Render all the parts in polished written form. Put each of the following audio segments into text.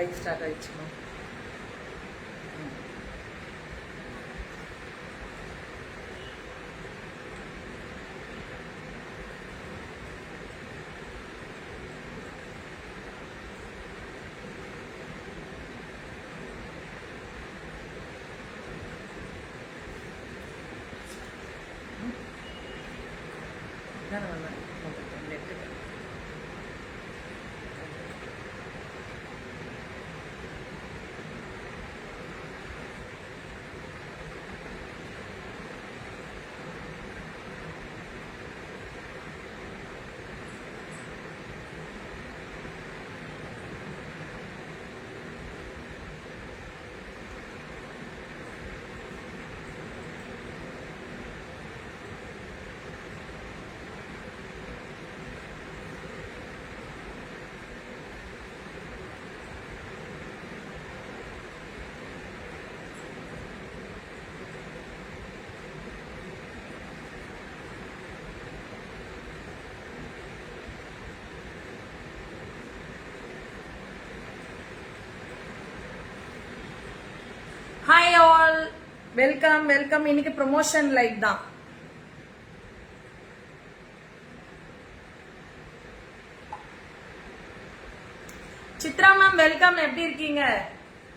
Live start ஆயிடுச்சுமா. Hi all, welcome welcome. இன்னைக்கு promotion live தான். Chitra ma'am welcome. எப்படி இருக்கீங்க?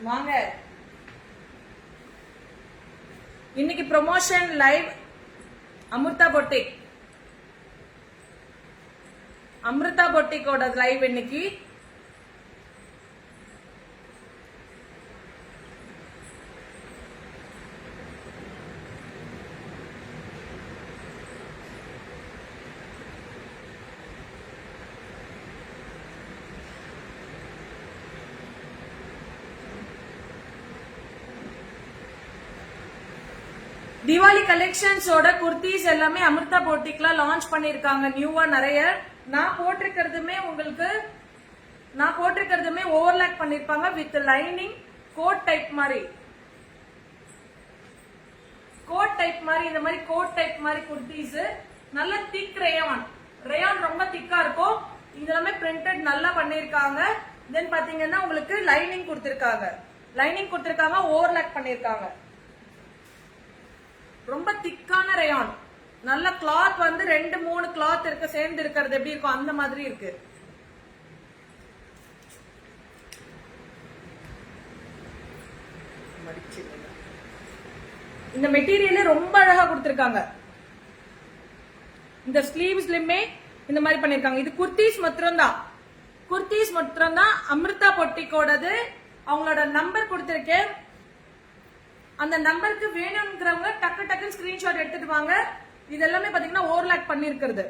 வாங்க. இன்னைக்கு promotion live Amirtha boutique. Amirtha பொட்டிக்கோட லைவ் இன்னைக்கு. தீபாவளி கலெக்ஷன்ஸோட குர்த்திஸ் எல்லாமே அமிர்தா போட்டிக்ல லான்ச் பண்ணிருக்காங்க நியூவா நிறைய. நான் போட்டிருக்கிறதுமே ஓவர்லாக் பண்ணிருப்பாங்க வித் லைனிங் கோட் டைப் மாதிரி இந்த மாதிரி கோட் டைப் மாதிரி குர்த்திஸ். நல்ல திக் ரேயான் ரொம்ப திக்கா இருக்கும். இதெல்லாமே பிரிண்டட் நல்லா பண்ணிருக்காங்க. தென் பாத்தீங்கன்னா உங்களுக்கு லைனிங் கொடுத்திருக்காங்க, ஓவர்லாக் பண்ணிருக்காங்க. ரொம்ப திக்கான ரேயான். நல்ல கிளாத் வந்து 2-3 கிளாத் இருக்கு சேர்ந்து இருக்கிறது எப்படி இருக்கும் அந்த மாதிரி இருக்கு. இந்த மெட்டீரியல் ரொம்ப அழகா கொடுத்திருக்காங்க. இந்த ஸ்லீவ்ஸ்லயுமே இந்த மாதிரி பண்ணிருக்காங்க. இது குர்த்திஸ் மாத்திரம் தான் அமிர்தா பொட்டிக்கோடது. அவங்களோட நம்பர் கொடுத்திருக்கேன். அந்த நம்பருக்கு வேணும்ங்கிறவங்க டக்குன்னு ஸ்கிரீன்ஷாட் எடுத்துட்டு வாங்க. இதெல்லாமே பாத்தீங்கன்னா ஓவர்லாக் பண்ணிருக்கிறது.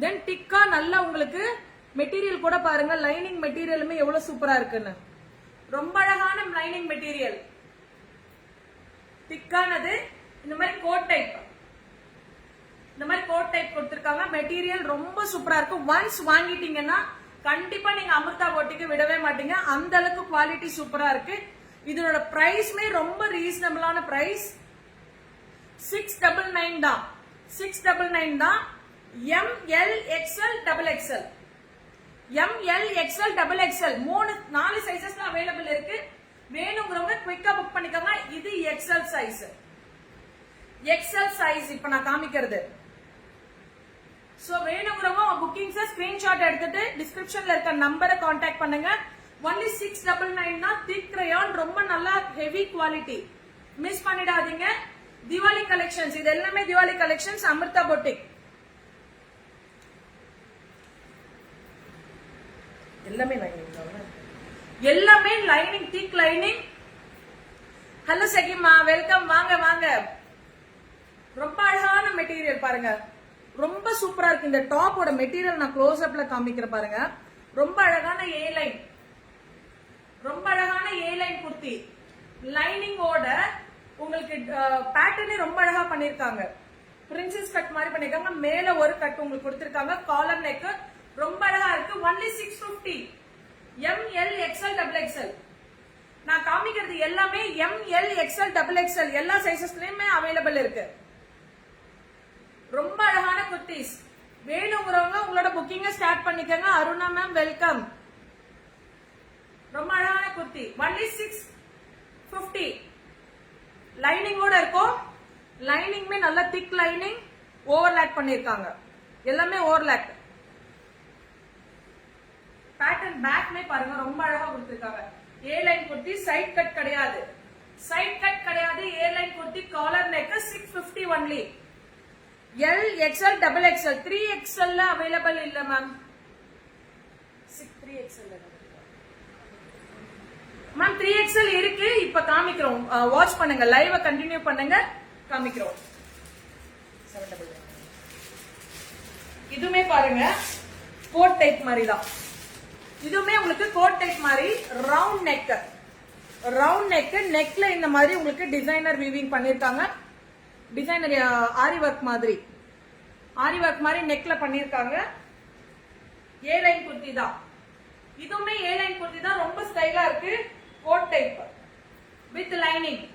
தென் டிக்கா நல்லா உங்களுக்கு மெட்டீரியல் கூட பாருங்க. லைனிங் மெட்டீரியலுமே எவ்வளவு சூப்பரா இருக்குன்னு. ரொம்ப அழகான லைனிங் மெட்டீரியல், திக்கானது. இந்த மாதிரி கோட் டைப் கொடுத்திருக்காங்க. மெட்டீரியல் ரொம்ப சூப்பரா இருக்கு. ஒன்ஸ் வாங்கிட்டீங்கன்னா கண்டிப்பா நீங்க அமிர்தா பொட்டிக்கு விடவே மாட்டீங்க. அந்த அளவுக்கு குவாலிட்டி சூப்பரா இருக்கு. இதோட பிரைஸ்மே ரொம்ப ரீசனபிளான பிரைஸ். 699 தான். 699 தான். ML XL XXL ML XL XXL 4 சைஸஸ்ல அவைலபிள் இருக்கு. வேணுங்கிறவங்க குயிக்கா புக் பண்ணிக்கோங்க. இது XL சைஸ் இப்ப நான் காமிக்கிறது. சோ வேணுங்கிறவங்க புக்கிங்ஸ் ஸ்கிரீன்ஷாட் எடுத்துட்டு டிஸ்கிரிப்ஷன்ல இருக்க நம்பரை கான்டாக்ட் பண்ணுங்க. only 699 தான். திக் ரேயான், ரொம்ப நல்லா ஹெவி குவாலிட்டி. மிஸ் பண்ணிடாதீங்க. தீபாவளி கலெக்ஷன்ஸ், இது எல்லாமே தீபாவளி கலெக்ஷன்ஸ் அமிர்தா பொட்டிக். எல்லாமே லைனிங் திக் லைனிங். ஹலோ சகிமா வெல்கம். வாங்க. ரொம்ப அழகான மெட்டீரியல் பாருங்க. ரொம்ப சூப்பரா இருக்கு. இந்த டாப்போட மெட்டீரியல் நான் க்ளோஸ் அப்ல காமிக்கிறேன் பாருங்க. ரொம்ப அழகான ஏ லைன் குர்த்தி. லைனிங்கோட உங்களுக்கு பேட்டர்னே ரொம்ப அழகா பண்ணிருக்காங்க. பிரின்சஸ் கட் மாதிரி பண்ணிருக்காங்க. மேல ஒரு கட் உங்களுக்கு கொடுத்திருக்காங்க. காலர் நெக் ரொம்ப அழகா இருக்கு. only 650. ML XL XXL. நான் காமிக்கிறது எல்லாமே ML XL XXL எல்லா சைசஸ்லயுமே அவைலபிள் இருக்கு. ரொம்ப அழகான குர்த்திஸ். வேணுங்கிறவங்க உங்களோட புக்கிங்க ஸ்டார்ட் பண்ணிக்கங்க. Aruna ma'am welcome. ரொம்ப அழகான குர்த்தி. ஒன்லி 650. லைனிங்கோட இருக்கும். லைனிங்மே நல்ல திக் லைனிங், ஓவர்லாக் பண்ணிருக்காங்க. எல்லாமே ஓவர்லாக். பேட்டர்ன் பேக்மே பாருங்க ரொம்ப அழகா கொடுத்திருக்காங்க. A line kurti, side cut கிடையாது. சைட் கட் கிடையாது. A line kurti, collar neck, 650 only. L, XL, double XL, 3XL available இல்ல மேம். 3XL மேம், 3XL இருக்கு. இப்ப காமிக்கிறோம். வாட்ச் பண்ணுங்க, லைவ கண்டினியூ பண்ணுங்க, காமிக்கிறோம். இதுமே பாருங்க கோட் டைப் மாதிரி தான். இதுவுமே உங்களுக்கு கோட் டைப் மாதிரி. Round neck, round neck. நெக்ல இந்த மாதிரி உங்களுக்கு டிசைனர் வீவிங் பண்ணிருக்காங்க. டிசைனர் ஆரி ஒர்க் மாதிரி, ஆரி ஒர்க் மாதிரி நெக்ல பண்ணிருக்காங்க. ஏ லைன் குர்த்தி தான். இதுவுமே ஏ லைன் குர்த்தி தான். ரொம்ப ஸ்டைலா இருக்கு. Coat type with lining.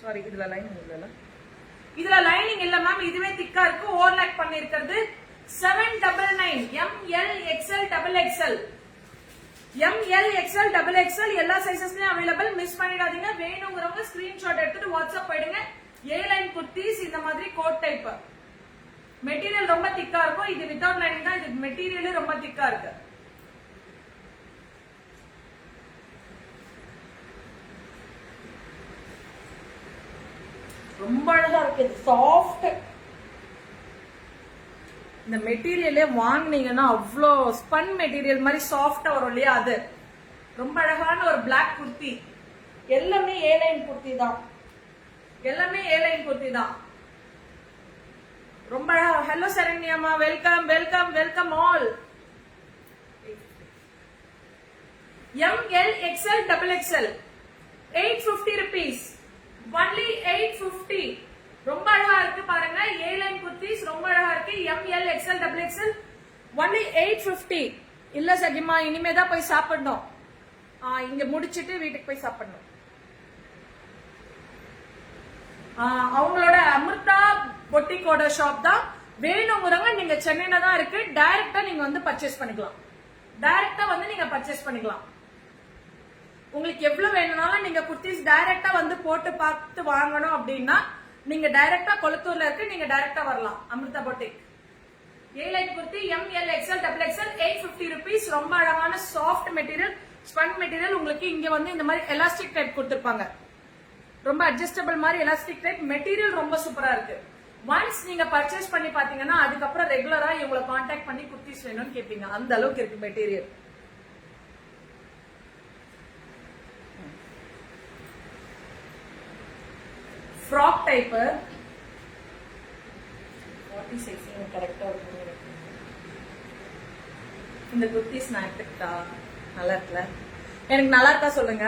Sorry, இதுல லைனிங் இல்ல. இதுல லைனிங் இல்ல மேம். இதுவே திக்கா இருக்கு. ஓவர்லாக் பண்ணிருக்கிறது. 799. ML, XL, XXL. ML, XL, XXL எல்லா சைஸஸ்லயும் அவைலபிள். மிஸ் பண்ணிடாதீங்க. வேணுங்கிறவங்க ஸ்கிரீன்ஷாட் எடுத்துட்டு வாட்ஸ்அப் போயிடுங்க. ஏ லைன் குர்த்திஸ் இந்த மாதிரி கோட் டைப். மெட்டீரியல் ரொம்ப திக்கா இருக்கும். இது வித்தவுட் லைனிங் தான். இது மெட்டீரியல் ரொம்ப திக்கா இருக்கு. ரொம்ப அழகா இருக்கு. சாஃப்ட். இந்த மெட்டீரியலே வாங்கினீங்கன்னா அவ்வளோ ஸ்பன் மெட்டீரியல் மாதிரி சாஃப்டா வரும் இல்லையா, அது ரொம்ப அழகான ஒரு பிளாக் குர்த்தி. எல்லாமே ஏ லைன் குர்த்தி தான். எல்லாமே ஏ லைன் குர்த்தி தான். ரொம்ப அழகா. ஹலோ சரண்யாமா, welcome welcome welcome all. ML, XL, XXL 850 rupees. Only 850. ரொம்ப அழகா இருக்கு பாருங்க. ஏ லைன் குர்த்திஸ் ரொம்ப அழகா இருக்கு. ML, XL, XXL only 850. இல்ல சகிமா, இனிமே தான் போய் சாப்பிடணும். இங்க முடிச்சிட்டு வீட்டுக்கு போய் சாப்பிடணும். அவங்களோட அமிர்தா பொட்டிக்கோட ஷாப் தான். வேணுங்கிறவங்க நீங்க சென்னையில தான் இருக்கு. டைரக்டா நீங்க வந்து பர்ச்சேஸ் பண்ணிக்கலாம். டைரக்டா வந்து நீங்க பர்ச்சேஸ் பண்ணிக்கலாம். உங்களுக்கு எவ்வளவு வேணும்னாலும் நீங்க குர்த்திஸ் டைரக்டா வந்து போட்டு பார்த்து வாங்கணும் அப்படின்னா நீங்க டைரக்டா கொளத்தூர்ல இருக்கு. நீங்க டைரக்டா வரலாம். Amirtha boutique. A line kurti, ML, XL, XXL 850 rupees. ரொம்ப அழகான சாஃப்ட் மெட்டீரியல், ஸ்பன் மெட்டீரியல். உங்களுக்கு இங்க வந்து இந்த மாதிரி எலாஸ்டிக் டைப் கொடுத்திருப்பாங்க. ரொம்ப அட்ஜஸ்டபிள் மாதிரி எலாஸ்டிக் டைப் மெட்டீரியல். ரொம்ப சூப்பரா இருக்கு. ஒன்ஸ் நீங்க பர்ச்சேஸ் பண்ணி பாத்தீங்கன்னா அதுக்கப்புறம் ரெகுலரா இவங்களை கான்டாக்ட் பண்ணி குர்த்திஸ் வேணும்னு கேட்பீங்க. அந்த அளவுக்கு இருக்கு மெட்டீரியல். ஃப்ராக் டைப் 40 சைஸ் கரெக்டா இருக்கு. இந்த குர்த்திஸ் நான் எடுத்துக்கிட்டா நல்லா இருக்குல்ல? எனக்கு நல்லா இருக்கா சொல்லுங்க.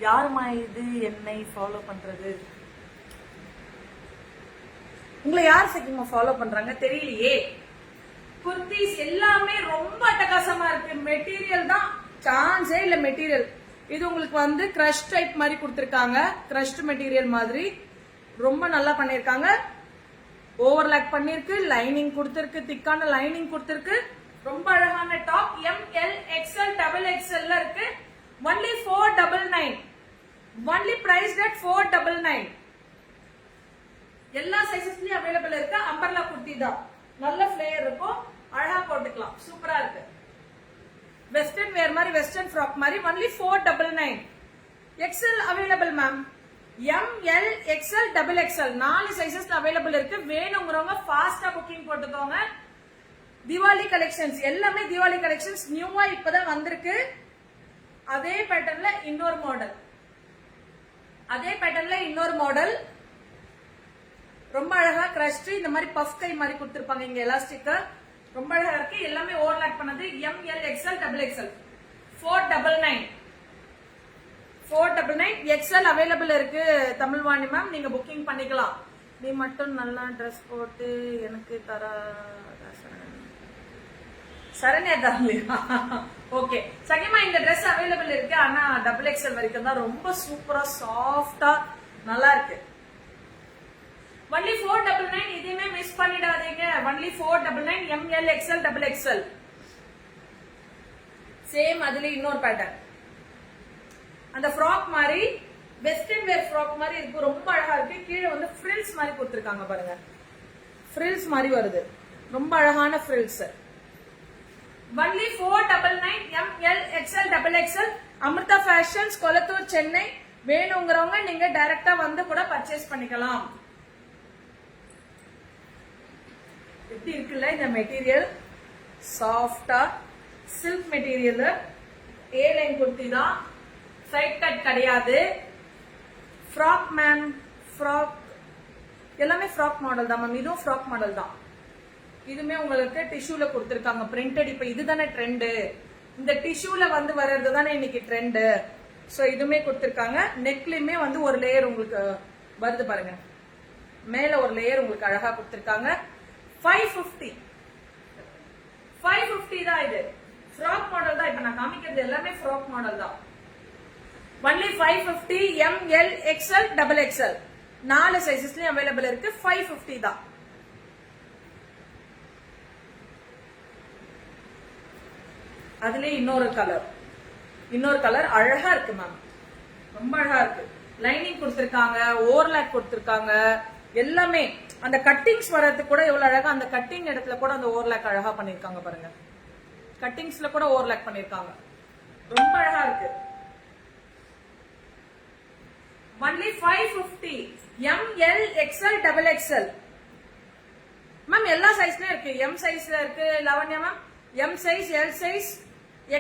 யாருமா இது என்னை ஃபாலோ பண்றது? உங்களை யார் சீக்கிரமா ஃபாலோ பண்றாங்க தெரியலையே. குர்த்திஸ் எல்லாமே ரொம்ப அட்டகாசமா இருக்கு. மெட்டீரியல் தான் சான்ஸே இல்ல. மெட்டீரியல் இது உங்களுக்கு வந்து கிரஷ் டைப் மாதிரி கொடுத்திருக்காங்க. கிரஷ்ட் மெட்டீரியல் மாதிரி ரொம்ப நல்லா பண்ணிருக்காங்க. ஓவர்லாக் பண்ணிருக்கு. லைனிங் கொடுத்திருக்கு. திக்கான லைனிங் கொடுத்திருக்கு. ரொம்ப அழகான டாப். ML, XL, XXL இருக்கு. ஒன்லி 499. Only price at 499. எல்லா சைஸஸ்லயும் அவைலபிள் இருக்கு. அம்பர்லா குர்த்தி தான். நல்ல ஃபிளேயர் இருக்கும். அழகா போட்டுக்கலாம். சூப்பரா இருக்கு. வெஸ்டர்ன் வேர் மாதிரி, வெஸ்டர்ன் ஃப்ராக் மாதிரி. Only 499. XL available ma'am. ML, XL, XXL 4 சைஸஸ்ல அவைலபிள் இருக்கு. வேணுங்கிறவங்க ஃபாஸ்டா புக்கிங் போட்டுக்கோங்க. தீபாவளி கலெக்ஷன்ஸ் எல்லாமே தீபாவளி கலெக்ஷன்ஸ் நியூவா இப்பதான் வந்திருக்கு. அதே பேட்டர்ன்ல இன்னொரு மாடல். அதே பேட்டர்ன்ல இன்னொரு மாடல். ரொம்ப அழகா கிரஷ்ட் இந்த மாதிரி பஃப் கை மாதிரி கொடுத்திருப்பாங்க. இங்க எலாஸ்டிக் ரொம்ப அழகா இருக்கு. எல்லாமே ஓவர்லாக் பண்ணது. ML, XL, XXL 499. 499. XL available இருக்கு. தமிழ்வாணி மேம், நீங்க புக்கிங் பண்ணிக்கலாம். நீ மட்டும் நல்லா ட்ரெஸ் போட்டு எனக்கு தர சரண்யா தரலையா? ஓகே சகிமா, இந்த ட்ரெஸ் அவைலபிள் இருக்கு. ஆனா XXL வரைக்கும் தான். ரொம்ப சூப்பரா சாஃப்டா நல்லா இருக்கு. ஒன்லி 499. இதையுமே மிஸ் பண்ணிடாதீங்க. Only 499. ML, XL, XXL same அதுல இன்னொரு பேட்டர்ன், அந்த ஃப்ராக் மாதிரி வெஸ்டர்ன் வேர் ஃப்ராக் மாதிரி இருக்கு, ரொம்ப அழகா இருக்கு. கீழே வந்து ஃப்ரில்ஸ் மாதிரி கொடுத்துருக்காங்க பாருங்க, ஃப்ரில்ஸ் மாதிரி வருது, ரொம்ப அழகான frills. Only 499 ML XL XXL Amirtha fashions Kolathur Chennai. வேணுங்கிறவங்க நீங்க டைரக்டா வந்து கூட பர்ச்சேஸ் பண்ணிக்கலாம். எப்படி இருக்குல்ல இந்த மெட்டீரியல், சாஃப்டா சில்க் மெட்டீரியல், ஏ லைன் குர்த்தி தான், சைட் கட் கிடையாது. ஃப்ராக் மேம், ஃப்ராக் எல்லாமே ஃப்ராக் மாடல் தான் மேம், இதுவும் ஃப்ராக் மாடல் தான். இதுமே உங்களுக்கு டிஷ்யூல கொடுத்திருக்காங்க பிரிண்டட். இப்ப இதுதானே ட்ரெண்டு, இந்த டிஷ்யூல வந்து வர்றது தானே இன்னைக்கு ட்ரெண்டு. சோ இதுமே கொடுத்திருக்காங்க. நெக்லயுமே வந்து ஒரு லேயர் உங்களுக்கு வருது பாருங்க, மேல ஒரு லேயர் உங்களுக்கு அழகா கொடுத்திருக்காங்க. 550 தான். இது ஃப்ராக் மாடல் தான். இப்ப நான் காமிக்கிறது எல்லாமே ஃப்ராக் மாடல் தான். ஒன்லி 550 ML XL XXL 4 சைசஸ்லயும் அவைலபிள் இருக்கு. 550 தான். அதுல இன்னொரு கலர் அழகா இருக்கு மேம், ரொம்ப அழகா இருக்கு. லைனிங் கொடுத்திருக்காங்க, ஓவர்லாக் கொடுத்திருக்காங்க, எல்லாமே அந்த கட்டிங்ஸ் வர்றதுக்கு கூட எவ்வளவு அழகா, அந்த கட்டிங் இடத்துல கூட அந்த ஓவர்லாக் அழகா பண்ணிருக்காங்க பாருங்க, கட்டிங்ஸ்ல கூட ஓவர்லாக் பண்ணிருக்காங்க, ரொம்ப அழகா இருக்கு. Only 550 ML XL XXL ma'am. எல்லா சைஸ்லயும் இருக்கு, எம் சைஸ்ல இருக்கு Lavanya ma'am, M size, L size,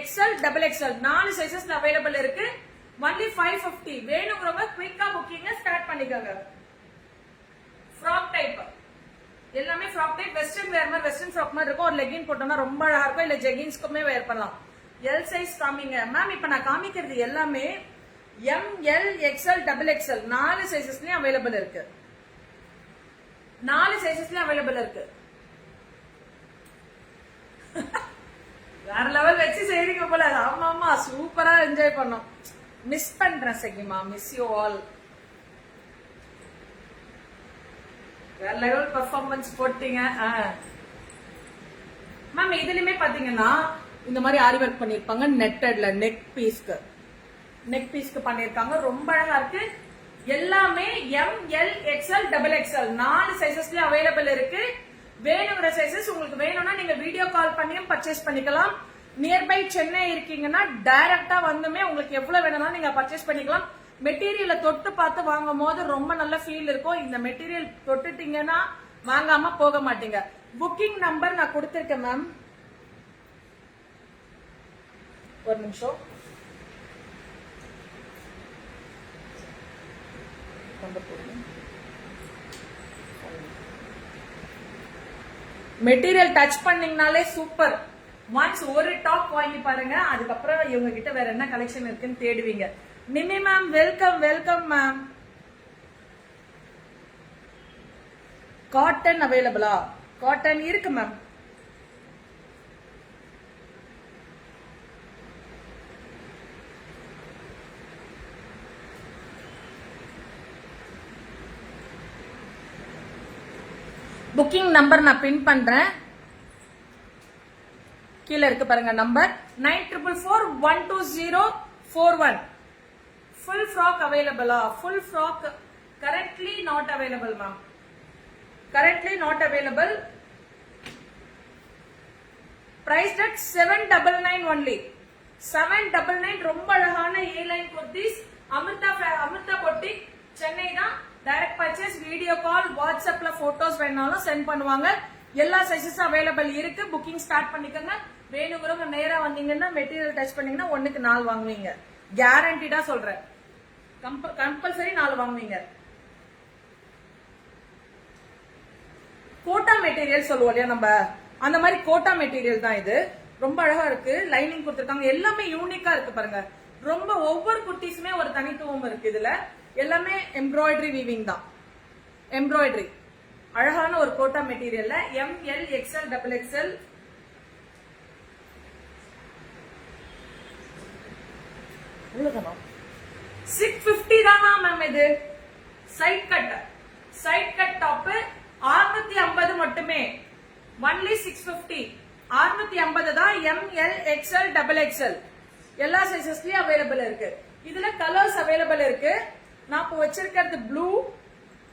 XL XXL 4 சைசஸ்ல அவைலபிள் இருக்கு. ஒன்லி 550. வேணுங்கிறவங்க குயிக்கா புக்கிங் ஸ்டார்ட் பண்ணிக்கோங்க. ஃப்ராக் டைப் எல்லாமே ஃப்ராக் டைப், வெஸ்டர்ன் வேர் மாதிரி, வெஸ்டர்ன் ஃப்ராக் மாதிரி இருக்கும். ஒரு லெகின் போட்டோம்னா ரொம்ப அழகா இருக்கும், இல்ல ஜெகின்ஸ்க்குமே வேர் பண்ணலாம். எல் சைஸ் காமிங்க மேம். இப்ப நான் காமிக்கிறது எல்லாமே ML XL XXL 4 சைசஸ்லயும் அவைலபிள் இருக்கு. 4 சைசஸ்லயும் அவைலபிள் இருக்கு. வேற லெவல் வச்சு செய்றீங்க போல. ஆமா ஆமா, சூப்பரா என்ஜாய் பண்ணோம். மிஸ் பண்றேன் சகிமா, மிஸ் யூ ஆல். வேற லெவல் பெர்ஃபார்மன்ஸ் போட்டீங்க மேம். இதுலயுமே பாத்தீங்கன்னா இந்த மாதிரி ஆரி ஒர்க் பண்ணிருப்பாங்க, நெட்டட்ல நெக் பீஸ்க்கு பண்ணிருக்காங்க, ரொம்ப அழகா இருக்கு. எல்லாமே ML XL XXL 4 சைசஸ்லயும் அவைலபிள் இருக்கு. வேணுங்கிற சைசஸ் உங்களுக்கு வேணும்னா நீங்க வீடியோ கால் பண்ணியும் பர்ச்சேஸ் பண்ணிக்கலாம். நியர்பை சென்னை இருக்கீங்கன்னா டைரக்டா வந்துமே உங்களுக்கு எவ்வளவு வேணும்னா நீங்க பர்ச்சேஸ் பண்ணிக்கலாம். மெட்டீரியலை தொட்டு பார்த்து வாங்கும் போது ரொம்ப நல்ல ஃபீல் இருக்கும். இந்த மெட்டீரியல் தொட்டுட்டீங்கன்னா வாங்காம போக மாட்டீங்க. புக்கிங் நம்பர் நான் கொடுத்திருக்கேன் மேம், ஒரு நிமிஷம். மெட்டீரியல் டச் பண்ணீங்கனாலே சூப்பர். ஒன்ஸ் ஒரு டாப் வாங்கி பாருங்க, அதுக்கப்புறம் இவங்க கிட்ட வேற என்ன கலெக்ஷன் இருக்குன்னு தேடுவீங்க. Nimi ma'am welcome ma'am. Cotton அவைலபிளா? காட்டன் இருக்கு மேம். புக்கிங் நம்பர் நான் பின் பண்றேன், கீழே இருக்கு பாருங்க நம்பர் 94412041. ஃபுல் ஃப்ராக் அவைலபிளா? Full frock currently not available ma'am, currently not available. Price at 799 only. 799. ரொம்ப அழகான A line kurtis. Amirtha boutique Chennai தான். டைரக்ட் பர்ச்சேஸ், வீடியோ கால், வாட்ஸ்அப்ல போட்டோஸ் வேணாலும் சென்ட் பண்ணுவாங்க. எல்லா சைஸஸும் அவைலபிள் இருக்கு. புக்கிங் ஸ்டார்ட் பண்ணிக்கோங்க. வேணுங்கிறவங்க நேரா வந்தீங்கன்னா மெட்டீரியல் டச் பண்ணீங்கன்னா 1க்கு 4 வாங்குவீங்க, கேரண்டிடா சொல்றேன். கம்பல்சரி 4 வாங்குவீங்க. கோட்டா மெட்டீரியல் சொல்லுவோம் இல்லையா நம்ம, அந்த மாதிரி கோட்டா மெட்டீரியல் தான் இது. ரொம்ப அழகா இருக்கு, லைனிங் கொடுத்திருக்காங்க, எல்லாமே யூனிக்கா இருக்கு பாருங்க. ரொம்ப ஒவ்வொரு குர்த்திஸுமே ஒரு தனித்துவம் இருக்கு. இதுல எல்லாமே எம்ப்ராய்டரி வீவிங் தான், எம்ப்ராய்டரி. அழகான ஒரு கோட்டா மெட்டீரியல்ல ML XL XXL. இவ்வளவுதானா? 650 தானா மேம் இது? சைட் கட் டாப் 650 மட்டுமே. ஒன்லி 650. 650 தான். எம்எல் எக்ஸ்எல் டபுள் எக்ஸ்எல் எல்லா சைசஸ்லயும் அவைலபிள் இருக்கு. இதுல கலர்ஸ் அவைலபிள் இருக்கு. நான் இப்போ வச்சிருக்கிறது ப்ளூ,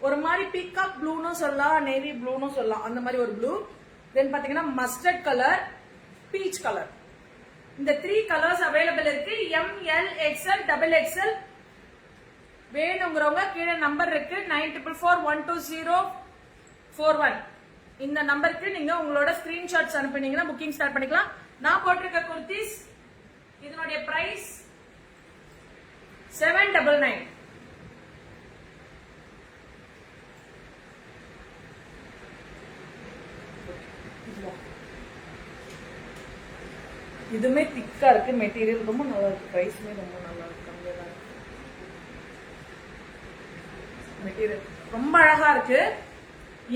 ஒரு மாதிரி பீகாக் ப்ளூன்னு சொல்லலாம், நேவி ப்ளூன்னு சொல்லலாம், அந்த மாதிரி ஒரு ப்ளூ. தென் பாத்தீங்கன்னா மஸ்டர்ட் கலர், பீச் கலர். இந்த 3 கலர்ஸ் அவைலபிள் இருக்கு. எம்எல் எக்ஸ்எல் டபுள் எக்ஸ்எல் வேணுங்கிறவங்க கீழே நம்பர் இருக்கு 94412041. இந்த நம்பருக்கு நீங்க உங்களோட ஸ்கிரீன்ஷாட்ஸ் அனுப்பினீங்கன்னா புக்கிங் ஸ்டார்ட் பண்ணிக்கலாம். நான் போட்டிருக்க குர்த்திஸ் இதனுடைய பிரைஸ் 799. இதுமே திக்கா இருக்கு, மெட்டீரியல் ரொம்ப நல்லா இருக்கு, பிரைஸ்மே ரொம்ப நல்லா இருக்கு, கம்மியா தான் இருக்கு. மெட்டீரியல் ரொம்ப அழகா இருக்கு.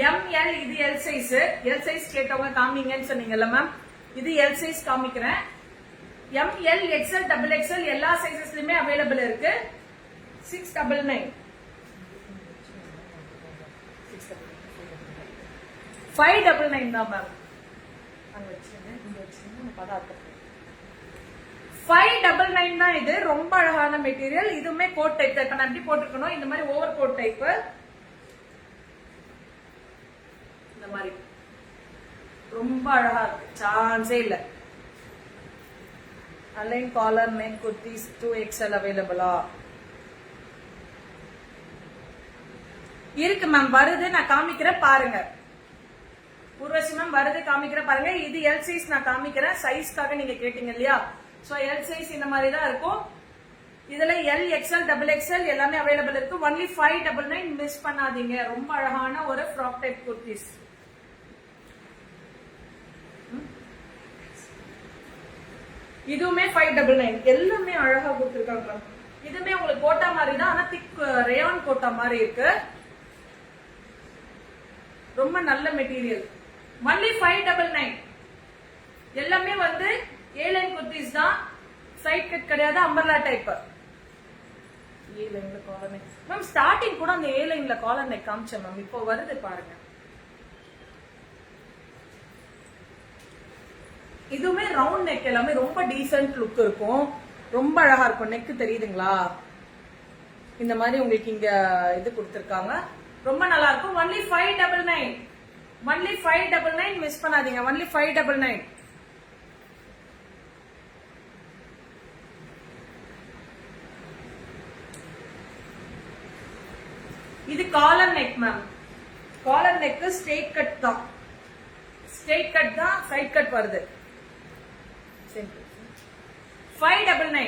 எம்எல் இது எல் சைஸ். எல் சைஸ் கேட்டவங்க காமிங்கன்னு சொன்னீங்கல்ல மேம், இது எல் சைஸ் காமிக்கிறேன். எம்எல் எக்ஸ்எல் டபுள் எக்ஸ்எல் எல்லா சைசஸ்லயுமே அவைலபிள் இருக்கு. 699. 599 தான் மேம். அங்க வச்சுங்க, இங்க வச்சுங்க, பதார்த்தம் 599 தான். இது ரொம்ப அழகான மெட்டீரியல். இதுவுமே கோட் டைப். இப்ப நான் எப்படி போட்டுக்கணும், இந்த மாதிரி ஓவர் கோட் டைப், இந்த மாதிரி ரொம்ப அழகா இருக்கு, சான்ஸே இல்ல. Align collar neck kurtis 2XL அவைலபிளா இருக்கு மேம். வருது, நான் காமிக்கிறேன் பாருங்க. ஊர்வசி மேம் வருது, காமிக்கிறேன் பாருங்க. இது எல் சைஸ் நான் காமிக்கிறேன், சைஸ்க்காக நீங்க கேட்டீங்க இல்லையா. சோ எல் சைஸ் இந்த மாதிரி தான் இருக்கும். இதுல எல் எக்ஸ்எல் டபுள் எக்ஸ்எல் எல்லாமே அவைலபிள் இருக்கு. ஒன்லி 599. மிஸ் பண்ணாதீங்க. ரொம்ப அழகான ஒரு ஃப்ராக் டைப் குர்த்திஸ். இதுவுமே 599. எல்லாமே அழகா கொடுத்துருக்காங்க. இதுமே உங்களுக்கு கோட்டா மாதிரி தான், ஆனா திக் ரேயான் கோட்டா மாதிரி இருக்கு. ரொம்ப நல்ல மெட்டீரியல். ஒன்லி 599. எல்லாமே வந்து ஏ லைன் குர்த்திஸ் தான், சைட் கட் கிடையாது, அம்பர்லா டைப். ஏ லைன்ல காலர் நெக் மேம். ஸ்டார்டிங் கூட அந்த ஏ லைன்ல காலர் நெக் காமிச்சேன் மேம், இப்போ வருது பாருங்க. இதுவுமே ரவுண்ட் நெக், எல்லாமே ரொம்ப டீசென்ட் லுக் இருக்கும், ரொம்ப அழகா இருக்கும். நெக் தெரியுதுங்களா, இந்த மாதிரி உங்களுக்கு இங்க இது கொடுத்திருக்காங்க, ரொம்ப நல்லா இருக்கும். ஒன்லி 599. ஒன்லி 599. மிஸ் பண்ணாதீங்க. ஒன்லி 599. இது collar neck ma'am. Collar neck straight cut தான், ஸ்ட்ரெயிட் கட் தான், சைட் கட் வருது. 599.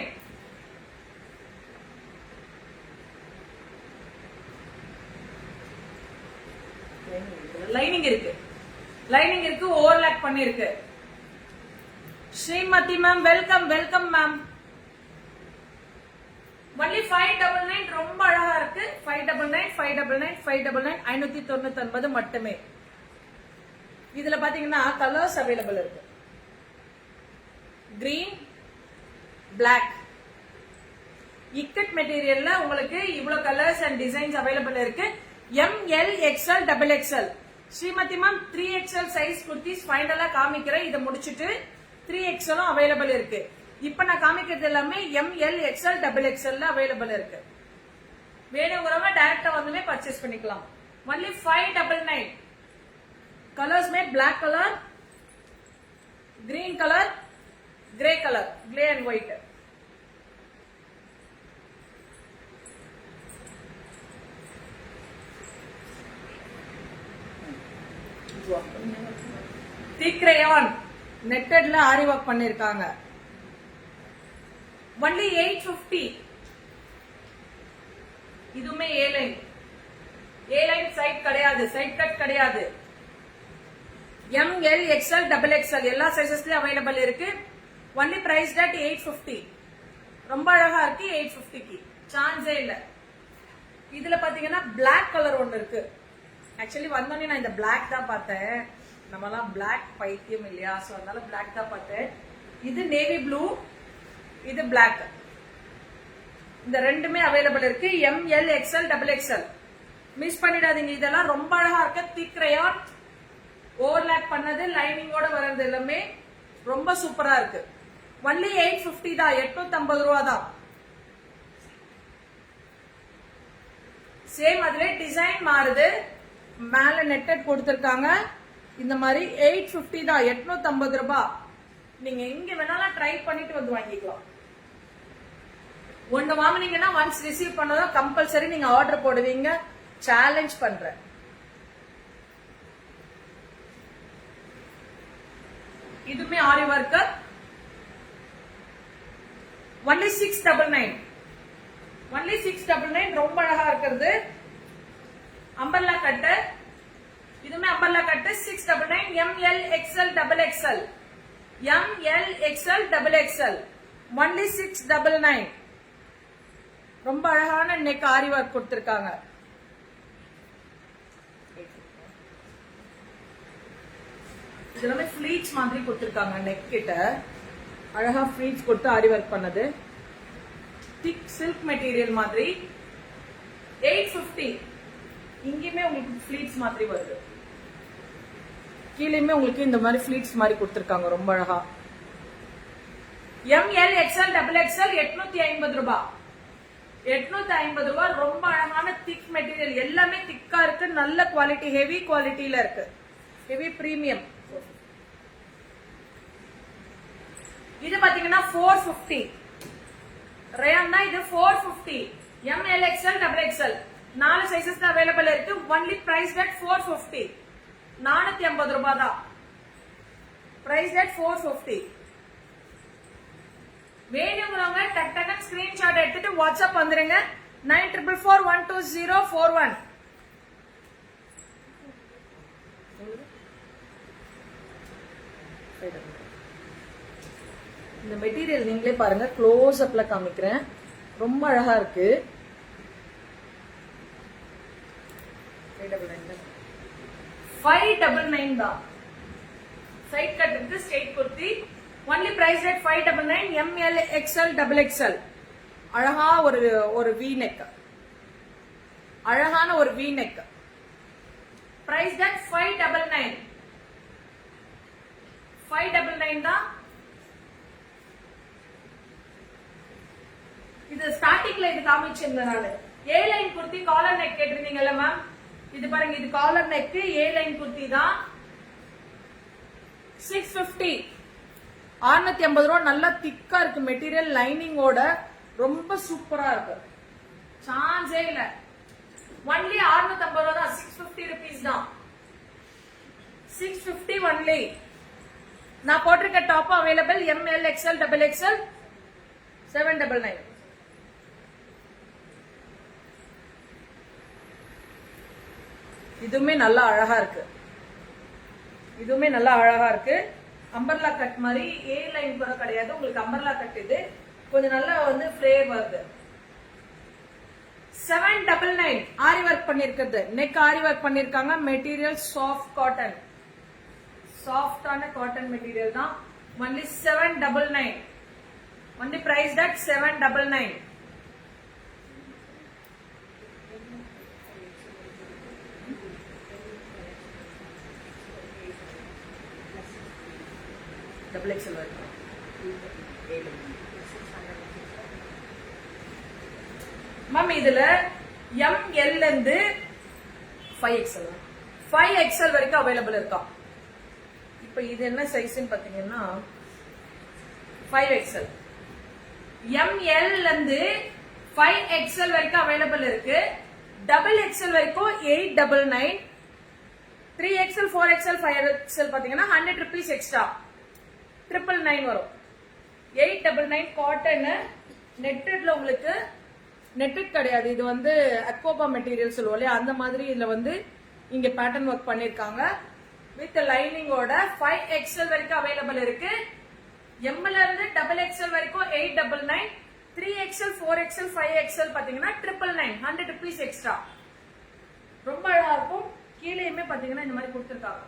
லைனிங் இருக்கு, லைனிங் இருக்கு, ஓவர்லாக் பண்ணிருக்கு. Srimathi ma'am welcome, welcome ma'am. Only 599. ரொம்ப அழகா இருக்கு. 599, 599, 599, 599 மட்டுமே. இதுல பாத்தீங்கன்னா கலர்ஸ் அவைலபிள் இருக்கு. Green, black. இக்கட் மெட்டீரியல்ல உங்களுக்கு இவ்வளவு கலர்ஸ் அண்ட் டிசைன்ஸ் அவைலபிள் இருக்கு. ML XL double XL. Srimathi ma'am 3XL size kurtis ஃபைனலா காமிக்கிறேன். இதை முடிச்சுட்டு 3XL அவைலபிள் இருக்கு. இப்ப நான் காமிக்கிறது எல்லாமே ML XL double XL available இருக்கு. வேணுங்கிறவங்க டைரக்டா வந்துமே பர்ச்சேஸ் பண்ணிக்கலாம். ஒன்லி 599. கலர்ஸ் में black colour, green colour, grey colour, grey and white. Thick rayon நெட்டட்ல ஆரி ஒர்க் பண்ணிருக்காங்க. ஒன்லி 850. இதுமே A line. A line side கிடையாது, சைட் கட் கிடையாது. எம்எல் எக்ஸ்எல் டபுள் எக்ஸ்எல் எல்லா சைசஸ்லயும் அவைலபிள் இருக்கு. Only price at 850. ரொம்ப அழகா இருக்கு. 850க்கு சான்ஸே இல்ல. இதுல பாத்தீங்கன்னா பிளாக் கலர் ஒன்னு இருக்கு. ஆக்சுவலி வந்தோடனே நான் இந்த பிளாக் தான் பார்த்தேன். நம்மலாம் பிளாக் பைத்தியம் இல்லையா, சோ அதனால பிளாக் தான் பார்த்தேன். இது நேவி ப்ளூ, இது பிளாக். இந்த ரெண்டுமே அவைலபிள் இருக்கு. ML XL double XL. Miss பண்ணிடாதீங்க. இதெல்லாம் ரொம்ப அழகா இருக்கு. திக் ரேயான் ஓவர்லாக் பண்ணது லைனிங்கோட வர்றது எல்லாமே ரொம்ப சூப்பரா இருக்கு. ஒன்லி 850 தான், 850 ரூபா தான். சேம் அதுல டிசைன் மாறுது, மேல நெட்டட் கொடுத்திருக்காங்க. இந்த மாதிரி 850 தான், 850 ரூபாய். நீங்க எங்க வேணாலும் ட்ரை பண்ணிட்டு வந்து வாங்கிக்கலாம். ஒன்னு வாங்குனீங்கன்னா ஒன்ஸ் ரிசீவ் பண்ணதும் கம்பல்சரி நீங்க ஆர்டர் போடுவீங்க. சேலஞ்ச் பண்றேன். இதுமே ஆரி ஒர்க். ஒன்லி 699. ஒன்லி 699. ரொம்ப அழகா இருக்கிறது. Umbrella cut. இதுமே umbrella cut. 699. ML XL XXL. ML XL XXL. Only 699. ரொம்ப அழகான நெக் ஆரி ஒர்க் கொடுத்திருக்காங்க. இதெல்லாமே ஃபிளீட்ஸ் மாதிரி கொடுத்திருக்காங்க. நெக் கிட்ட அழகா ஃபிளீட்ஸ் கொடுத்து ஆரி ஒர்க் பண்ணது. திக் சில்க் மெட்டீரியல் மாதிரி. 850. இங்கேயுமே உங்களுக்கு ஃபிளீட்ஸ் மாதிரி வருது. கீழேயுமே உங்களுக்கு இந்த மாதிரி ஃபிளீட்ஸ் மாதிரி கொடுத்திருக்காங்க. ரொம்ப அழகா. ML XL XXL 850 ரூபாய். 850 ரூபாய். ரொம்ப அழகான திக் மெட்டீரியல். எல்லாமே திக்கா இருக்கு. நல்ல குவாலிட்டி, ஹெவி குவாலிட்டியில இருக்கு. Heavy premium. இது பாத்தீங்கன்னா 450. ரயான் தான் இது. 450. ML XL XXL 4 சைசஸ் தான் அவைலபிள் இருக்கு. Only price at 450. 450 ரூபாய் தான் பிரைஸ் அட் 450. வேணுங்கிறவங்க டக் டக் ஸ்கிரீன்ஷாட் எடுத்துட்டு வாட்ஸ்அப் வந்துருங்க. 94412041. இந்த மெட்டீரியல் நீங்களே பாருங்க. க்ளோஸ் அப்ல காமிக்கிறேன். ரொம்ப அழகா இருக்கு. 599 தான். சைட் கட் இருக்கு. Straight kurti. Only price rate 599. ML XL XXL. அழகா ஒரு வி நெக். அழகான ஒரு வி நெக். Price rate 599. 599 தான். இது ஸ்டார்டிங்ல இது காமிச்சிருந்தேன் நானு. A line kurti collar neck கேட்டிருந்தீங்கல்ல மேம். இது பாருங்க, இது collar neck A line kurti தான். 650. 650 ரூபா. நல்லா திக்கா இருக்கு மெட்டீரியல். லைனிங்கோட ரொம்ப சூப்பரா இருக்கு. சான்ஸே இல்ல. ஒன்லி 650 ரூபா தான். 650 rupees தான். 650 ஒன்லி. நான் போட்டிருக்க top available. ML XL XXL 799. இதுவுமே நல்லா அழகா இருக்கு. இதுவுமே நல்லா அழகா இருக்கு. அம்பர்லா கட் மாதிரி ஏ லைன் கூட கிடையாது. உங்களுக்கு அம்பர்லா கட் இது கொஞ்சம் நல்லா ஃபிளேர் வருது. 799. ஆரி ஒர்க் பண்ணிருக்கிறது. நெக் ஆரி ஒர்க் பண்ணிருக்காங்க. Material soft cotton. சாஃப்டான காட்டன் மெட்டீரியல் தான். Only 799. Only price that 799. XL ma'am. இதுல ML இருந்து 5XL வரைக்கும் அவைலபிள் இருக்கா. இப்ப இது என்ன சைஸ்ன்னு பாத்தீங்கன்னா 5XL. ML இருந்து 5XL வரைக்கும் அவைலபிள் இருக்கு. XXL வரைக்கும் 899. 3XL 4XL 5XL பாத்தீங்கன்னா 100 rupees எக்ஸ்ட்ரா. 999 வரும். 899 காட்டன். நெட்டட்ல உங்களுக்கு நெட்டட் கிடையாது. இது அக்வாபா மெட்டீரியல் சொல்லுவோம் இல்லையா, அந்த மாதிரி இதுல இங்க பேட்டர்ன் ஒர்க் பண்ணிருக்காங்க. வித் லைனிங்கோட 5XL வரைக்கும் அவைலபிள் இருக்கு. ML இருந்து XXL வரைக்கும் 899. 3XL 4XL 5XL பாத்தீங்கன்னா 999. 100 rupees எக்ஸ்ட்ரா. ரொம்ப அழகா இருக்கும். கீழேயுமே பாத்தீங்கன்னா இந்த மாதிரி கொடுத்திருக்காங்க.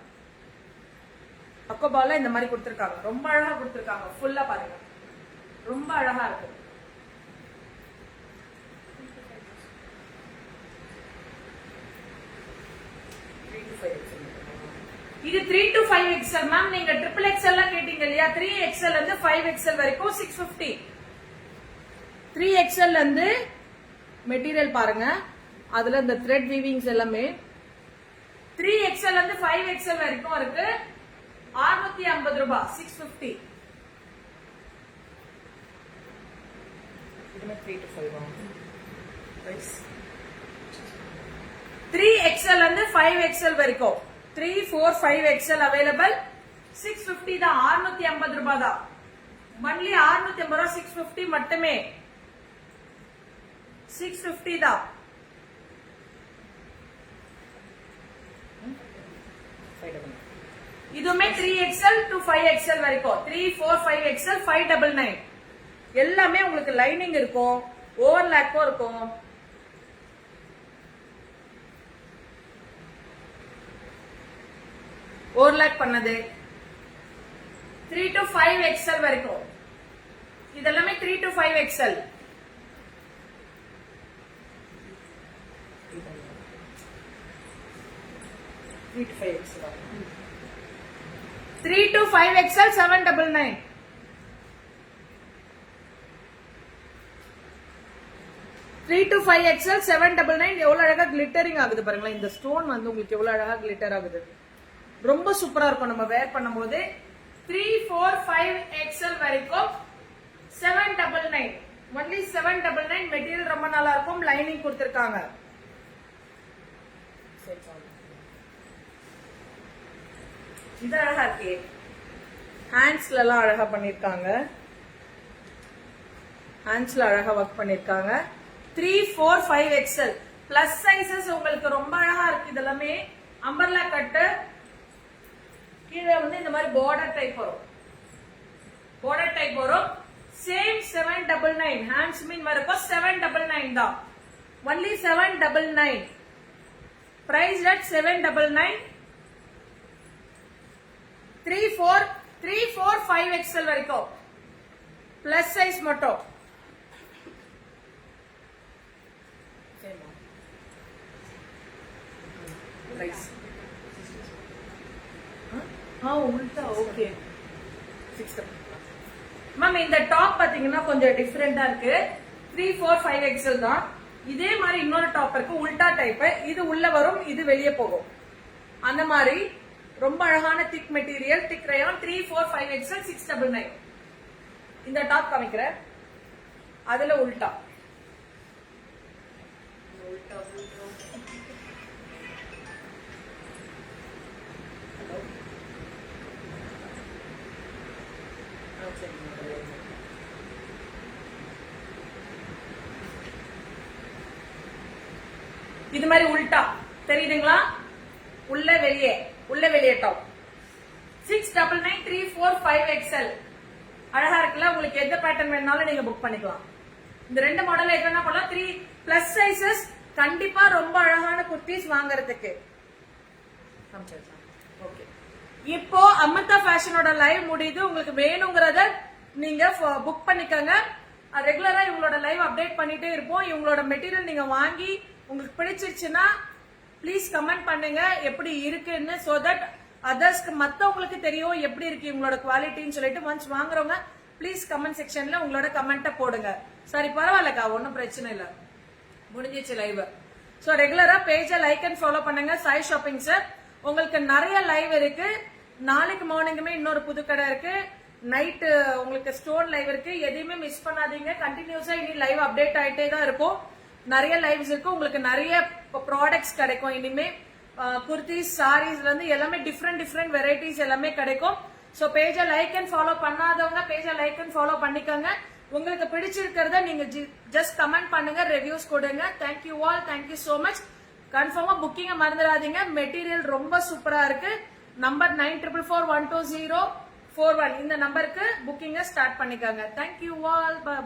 அக்கோபால இந்த மாதிரி கொடுத்திருக்காங்க. ரொம்ப அழகா கொடுத்திருக்காங்க. ஃபுல்லா பாருங்க. ரொம்ப அழகா இருக்கு. இது 3 5 XL மேம், நீங்க ட்ரிபிள் XL எல்லாம் கேட்டீங்க இல்லையா? 3 XL இருந்து 5 XL வரைக்கும் 650. 3 XL இருந்து மெட்டீரியல் பாருங்க, அதுல இந்த த்ரெட் வீவிங்ஸ் எல்லாமே 3 XL இருந்து 5 XL வரைக்கும் இருக்கு. 650 ரூபாய், 650. இதுமே 3 to 5 ஆகும். 3 XL இருந்து 5 XL வரைக்கும் 3, 4, 5 XL அவைலபிள். 650 தான், 650 ரூபாய் தான். ஒன்லி 650 ரூபாய், 650 மட்டுமே. 650 தான். இதுமே 3 XL to 5 XL வரைக்கும் 3, 4, 5 XL 599. எல்லாமே உங்களுக்கு லைனிங் இருக்கும், ஓவர்லாக்கும் இருக்கும். ஓவர்லாக் பண்ணது 3 to 5 XL வரைக்கும். இதெல்லாமே 3 to 5 XL. Three to 5 XL 799. 3 to 5 XL 799. எவ்வளவு அழகா கிளிட்டரிங் ஆகுது பாருங்களேன். இந்த ஸ்டோன் வந்து உங்களுக்கு எவ்வளவு அழகா கிளிட்டர் ஆகுது. ரொம்ப சூப்பரா இருக்கும் நம்ம வேர் பண்ணும்போது. 3, 4, 5 XL வரைக்கும் 799. ஒன்லி 799. மெட்டீரியல் ரொம்ப நல்லா இருக்கும், லைனிங் கொடுத்திருக்காங்க. இது அழகா இருக்கு, ஹேண்ட்ஸ்ல எல்லாம் அழகா பண்ணிருக்காங்க. ஹேண்ட்ஸ்ல அழகா ஒர்க் பண்ணிருக்காங்க. 3, 4, 5 XL பிளஸ் சைசஸ் உங்களுக்கு ரொம்ப அழகா இருக்கு. இதெல்லாமே அம்பர்லா கட்டு, கீழே வந்து இந்த மாதிரி பார்டர் டைப் வரும். பார்டர் டைப் வரும். சேம் 799. ஹேண்ட்ஸ் மீன் வரைக்கும் 799 தான். ஒன்லி 799. Price at 799. 3, 4, 5 XL வரைக்கும் பிளஸ் சைஸ் மட்டும். உல்டா ஓகே. மேம் இந்த டாப் பாத்தீங்கன்னா கொஞ்சம் டிஃபரெண்டா இருக்கு. 3, 4, 5 XL தான். இதே மாதிரி இன்னொரு டாப் இருக்கு, உல்டா டைப். இது உள்ள வரும், இது வெளியே போகும். அந்த மாதிரி ரொம்ப அழகான திக் மெட்டீரியல், திக் ரயான். 3, 4, 5 XL 699. இந்த டாப் காமிக்கிறேன், அதுல உல்டா. இது மாதிரி உல்டா தெரியுதுங்களா? உள்ள வெளியே, உள்ள வெளியே டாப். 699. 3, 4, 5 XL அழகா இருக்குல்ல. உங்களுக்கு எந்த பேட்டர்ன் வேணாலும் நீங்க புக் பண்ணிக்கலாம். இந்த ரெண்டு மாடல் என்ன பண்ணலாம், 3 பிளஸ் சைசஸ். கண்டிப்பா ரொம்ப அழகான குர்த்திஸ் வாங்குறதுக்கு. ஓகே, இப்போ அமிர்தா ஃபேஷனோட லைவ் முடியுது. உங்களுக்கு வேணுங்கிறத நீங்க புக் பண்ணிக்கோங்க. ரெகுலரா இவங்களோட லைவ் அப்டேட் பண்ணிட்டே இருப்போம். இவங்களோட மெட்டீரியல் நீங்க வாங்கி உங்களுக்கு பிடிச்சிருச்சுன்னா ப்ளீஸ் கமெண்ட் பண்ணுங்க எப்படி இருக்குன்னு. சோ தட் அதர்ஸ்க்கு மத்தவங்களுக்கு தெரியும் எப்படி இருக்கு இவங்களோட குவாலிட்டின்னு சொல்லிட்டு. ஒன்ஸ் வாங்குறவங்க ப்ளீஸ் கமெண்ட் செக்ஷன்ல உங்களோட கமெண்ட்டை போடுங்க. சரி, பரவாயில்லக்கா, ஒன்னும் பிரச்சனை இல்லை, முடிஞ்சிச்சு லைவ். சோ ரெகுலரா பேஜை லைக் அண்ட் ஃபாலோ பண்ணுங்க. சாய் ஷாப்பிங் சார், உங்களுக்கு நிறைய லைவ் இருக்கு. நாளைக்கு மார்னிங்குமே இன்னொரு புது கடை இருக்கு. நைட்டு உங்களுக்கு ஸ்டோன் லைவ் இருக்கு. எதையுமே மிஸ் பண்ணாதீங்க. கண்டினியூஸா இனி லைவ் அப்டேட் ஆயிட்டே தான் இருக்கும். நிறைய லைவ்ஸ் இருக்கு. உங்களுக்கு நிறைய ப்ராடக்ட்ஸ் கிடைக்கும் இனிமே. குர்த்திஸ், சாரீஸ்ல இருந்து எல்லாமே டிஃப்ரெண்ட் வெரைட்டிஸ் எல்லாமே கிடைக்கும். சோ பேஜை லைக் அண்ட் ஃபாலோ பண்ணாதவங்க பேஜை லைக் அண்ட் ஃபாலோ பண்ணிக்கோங்க. உங்களுக்கு பிடிச்சிருக்கிறத நீங்க ஜஸ்ட் கமெண்ட் பண்ணுங்க, ரிவ்யூஸ் கொடுங்க. Thank you all, thank you so much. கன்ஃபார்மா புக்கிங்க மறந்துடாதீங்க. மெட்டீரியல் ரொம்ப சூப்பரா இருக்கு. நம்பர் 94412041 இந்த நம்பருக்கு புக்கிங்க ஸ்டார்ட் பண்ணிக்கோங்க. Thank you all, by.